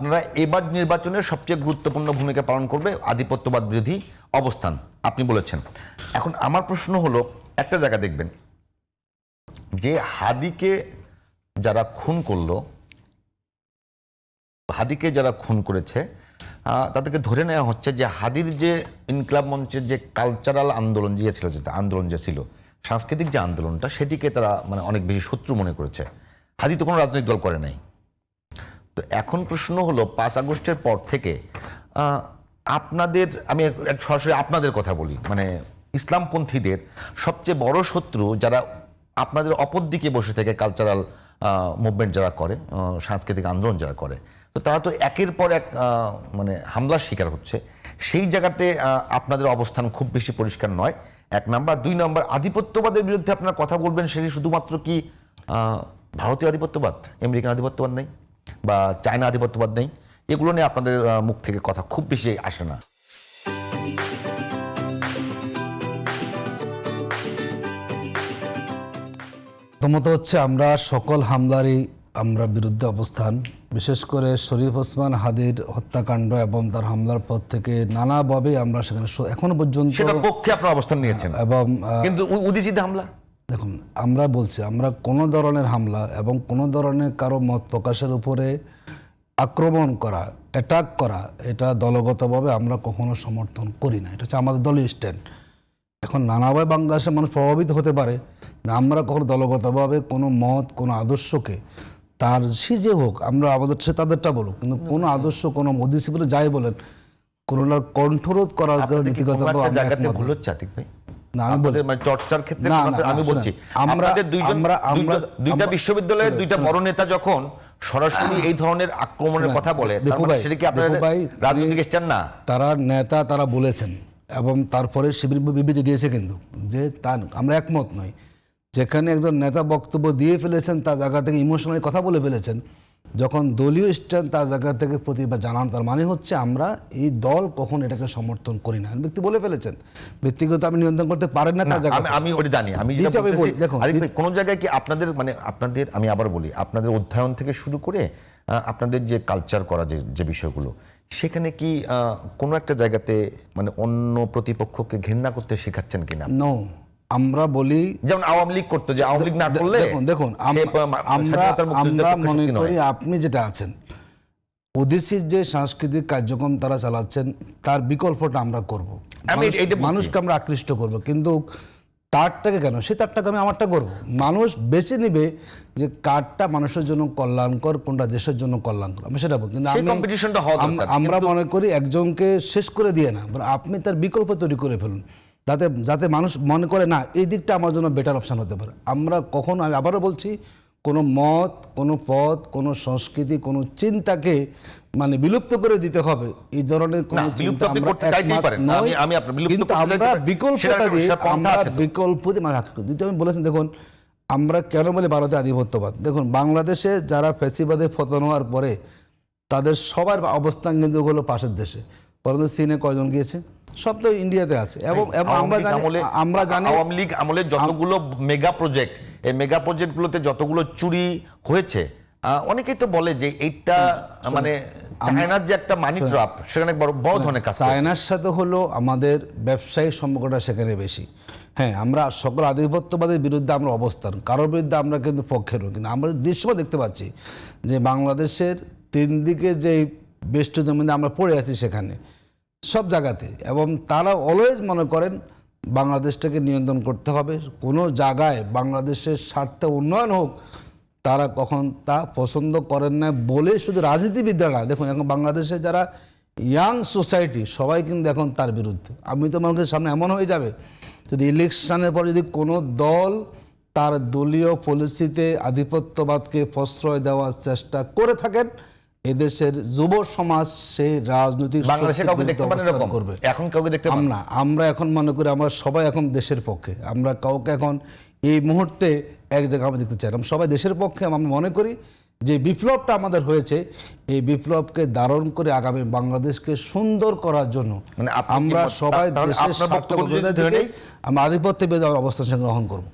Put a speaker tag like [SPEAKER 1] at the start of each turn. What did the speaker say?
[SPEAKER 1] আপনারা এবার নির্বাচনের সবচেয়ে গুরুত্বপূর্ণ ভূমিকা পালন করবে আধিপত্যবাদ বিরোধী অবস্থান আপনি বলেছেন। এখন আমার প্রশ্ন হলো, একটা জায়গা দেখবেন যে হাদিকে যারা খুন করলো, হাদিকে যারা খুন করেছে তাদেরকে ধরে নেওয়া হচ্ছে যে হাদির যে ইনকলাব মঞ্চের যে কালচারাল আন্দোলন যে ছিল সাংস্কৃতিক যে আন্দোলনটা, সেটিকে তারা মানে অনেক বেশি শত্রু মনে করেছে। হাদি তো কোনো রাজনৈতিক দল করে নাই। তো এখন প্রশ্ন হলো 5 আগস্টের পর থেকে আপনাদের, আমি সরাসরি আপনাদের কথা বলি, মানে ইসলামপন্থীদের সবচেয়ে বড় শত্রু যারা আপনাদের অপর দিকে বসে থেকে কালচারাল মুভমেন্ট যারা করে, সাংস্কৃতিক আন্দোলন যারা করে, তো তারা তো একের পর এক মানে হামলার শিকার হচ্ছে। সেই জায়গাতে আপনাদের অবস্থান খুব বেশি পরিষ্কার নয়, 1 নাম্বার। 2 নাম্বার, আধিপত্যবাদের বিরুদ্ধে আপনারা কথা বলবেন, সেটি শুধুমাত্র কি ভারতীয় আধিপত্যবাদ, আমেরিকান আধিপত্যবাদ নেই বা চায়না আধিপত্যবাদ নেই? এগুলো নিয়ে আপনাদের মুখ থেকে কথা খুব বেশি আসে না।
[SPEAKER 2] প্রথমত হচ্ছে আমরা সকল হামলারই আমরা বিরুদ্ধে অবস্থান, বিশেষ করে শরীফ ওসমান হাদির হত্যাকাণ্ড এবং তার হামলার পর থেকে নানাভাবে আমরা সেখানে এখনো পর্যন্ত
[SPEAKER 1] সেটার পক্ষে আপনারা অবস্থান নিয়েছেন,
[SPEAKER 2] এবং
[SPEAKER 1] কিন্তু উদিচিত হামলা,
[SPEAKER 2] দেখুন আমরা বলছি আমরা কোনো ধরনের হামলা এবং কোনো ধরনের কারো মত প্রকাশের উপরে আক্রমণ করা, অ্যাটাক করা, এটা দলগতভাবে আমরা কখনো সমর্থন করি না। এটা হচ্ছে আমাদের দলীয় স্ট্যান্ড। এখন নানাভাবে বাংলাদেশের মানুষ প্রভাবিত হতে পারে, আমরা কখনো দলগতভাবে কোনো মত, কোনো আদর্শকে, তার সে যে হোক, আমরা আমাদের সে তাদেরটা বলুক, কিন্তু কোনো আদর্শ, কোনো মোদিসি বলে যাই বলেন, কোনোটার কণ্ঠরোধ করার নীতিগত
[SPEAKER 1] ভুল হচ্ছে আতিক ভাই?
[SPEAKER 2] না, আমি বলি
[SPEAKER 1] মানে চর্চার ক্ষেত্রে
[SPEAKER 2] না,
[SPEAKER 1] আমি বলছি, আপনাদের দুইটা বিশ্ববিদ্যালয়ের দুইটা বড় নেতা যখন সরাসরি এই ধরনের আক্রমণের কথা বলে, সেটা কি আপনারা রাজনৈতিক স্ট্যান্ড না?
[SPEAKER 2] তারা নেতা, তারা বলেছেন এবং তারপরে শিবির বিবৃতি দিয়েছে, কিন্তু যে তা আমরা একমত নই। যেখানে একজন নেতা বক্তব্য দিয়ে ফেলেছেন, তার জায়গা থেকে ইমোশনালি কথা বলে ফেলেছেন, যখন দলীয় স্ট্যান্ড তার জায়গা থেকে প্রতিবাদ জানান, তার মানে হচ্ছে আমরা এই দল কখন এটাকে সমর্থন করি না। ব্যক্তি বলে ফেলেছেন, ব্যক্তিগত আমি নিয়ন্ত্রণ করতে পারেন না তার জায়গা।
[SPEAKER 1] আমি ওটা জানি, আমি দেখুন কোন জায়গায় কি আপনাদের মানে আপনাদের, আমি আবার বলি, আপনাদের অধ্যয়ন থেকে শুরু করে আপনাদের যে কালচার করা যে বিষয়গুলো, সেখানে কি কোনো একটা জায়গাতে মানে অন্য প্রতিপক্ষকে ঘৃণা করতে শেখাচ্ছেন কিনা?
[SPEAKER 2] নো, আমরা বলি
[SPEAKER 1] যেমন আওয়ামী লীগ করতো, যে আওয়ামী লীগ না করলে
[SPEAKER 2] দেখুন আমরা মনে করি আপনি যেটা আছেন ওদেশির যে সাংস্কৃতিক কার্যক্রম তারা চালাচ্ছেন, তার বিকল্পটা আমরা করব, মানুষকে আমরা আকৃষ্ট করব, কিন্তু তারটাকে কেন, সে তারটাকে আমি আমারটা করব। মানুষ বেছে নিবে যে কারটা মানুষের জন্য কল্যাণকর, কোনটা দেশের জন্য কল্যাণকর, আমি সেটা বলছি। আমরা মনে করি একজনকে শেষ করে দিয়ে না, আপনি তার বিকল্প তৈরি করে ফেলুন, যাতে মানুষ মনে করে না এই দিকটা আমার জন্য বেটার অপশান হতে পারে। আমরা কখনো, আমি আবারও বলছি, কোনো মত, কোনো পথ, কোনো সংস্কৃতি, কোনো চিন্তাকে মানে বিলুপ্ত করে দিতে হবে, এই ধরনের কোনো চিন্তা আমরা কিন্তু আমরা বিকল্পটা দিয়ে, আমরা বিকল্প দিতে আমি বলেছেন। দেখুন আমরা কেন বলি ভারতের আধিপত্যবাদ, দেখুন বাংলাদেশে যারা ফ্যাসিবাদে পতন হওয়ার পরে তাদের সবার অবস্থান কিন্তু হলো পাশের দেশে, পরন্তু চীনে কয়জন গিয়েছে? সব তো ইন্ডিয়াতে আছে। এবং আমরা জানি
[SPEAKER 1] আওয়ামী লীগ আমলে যতগুলো মেগা প্রজেক্ট, এই মেগা প্রজেক্টগুলোতে যতগুলো চুরি হয়েছে, অনেকেই তো বলে যে এইটা মানে চায়নার যে একটা মানি ট্র্যাপ, সেখানে বড় ধরনের কাজ।
[SPEAKER 2] চায়নার সাথে হলো আমাদের ব্যবসায়িক সম্পর্কটা সেখানে বেশি। হ্যাঁ, আমরা সকল আধিপত্যবাদের বিরুদ্ধে আমরা অবস্থান, কারোর বিরুদ্ধে আমরা কিন্তু পক্ষের নই, কিন্তু আমরা দৃশ্যমান দেখতে পাচ্ছি যে বাংলাদেশের 3 দিকে যে বেষ্টনীর মধ্যে আমরা পড়ে আছি সেখানে সব জায়গাতে, এবং তারা অলওয়েজ মনে করেন বাংলাদেশটাকে নিয়ন্ত্রণ করতে হবে, কোনো জায়গায় বাংলাদেশের স্বার্থে উন্নয়ন হোক তারা কখন তা পছন্দ করেন না বলে শুধু রাজনীতিবিদরা না, দেখুন এখন বাংলাদেশে যারা ইয়াং সোসাইটি সবাই কিন্তু এখন তার বিরুদ্ধে। আমি তো মানুষের সামনে এমন হয়ে যাবে যদি ইলেকশনের পর যদি কোনো দল তার দলীয় পলিসিতে আধিপত্যবাদকে প্রশ্রয় দেওয়ার চেষ্টা করে থাকেন, এদেশের যুব সমাজ সেই রাজনৈতিক করবে। আমরা এখন মনে করি আমরা সবাই এখন দেশের পক্ষে, আমরা কাউকে এখন এই মুহূর্তে এক জায়গায় আমরা দেখতে চাই, আমরা সবাই দেশের পক্ষে। আমরা মনে করি যে বিপ্লবটা আমাদের হয়েছে, এই বিপ্লবকে ধারণ করে আগামী বাংলাদেশকে সুন্দর করার জন্য আমরা সবাই দেশের আমরা আধিপত্য অবস্থান সঙ্গে গ্রহণ করবো।